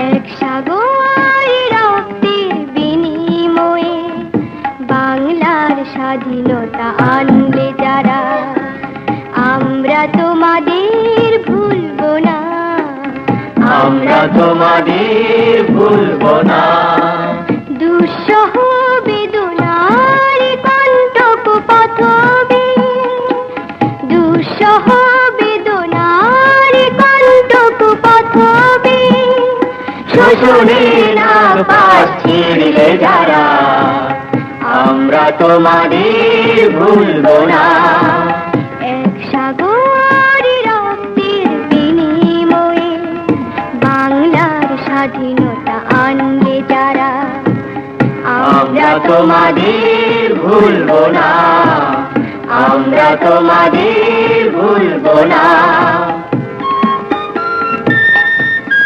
এক সাগর রক্তের বিনিময়ে বাংলার স্বাধীনতা আনলে যারা, আমরা তোমাদের ভুলবো না, আমরা তোমাদের ভুলবো না। দুঃসহ বেদনার কণ্টক পথবে, দুঃসহ বেদনার কণ্টক পথবে, শোষণের নাপাস ছিঁড়লে যারা, আমরা তোমাদের ভুলবো না। এক সাগর রক্তের বিনিময়ে বাংলার স্বাধীনতা আনলে যারা, আমরা তোমাদের ভুলবো না, আমরা তোমাদের ভুলবো না।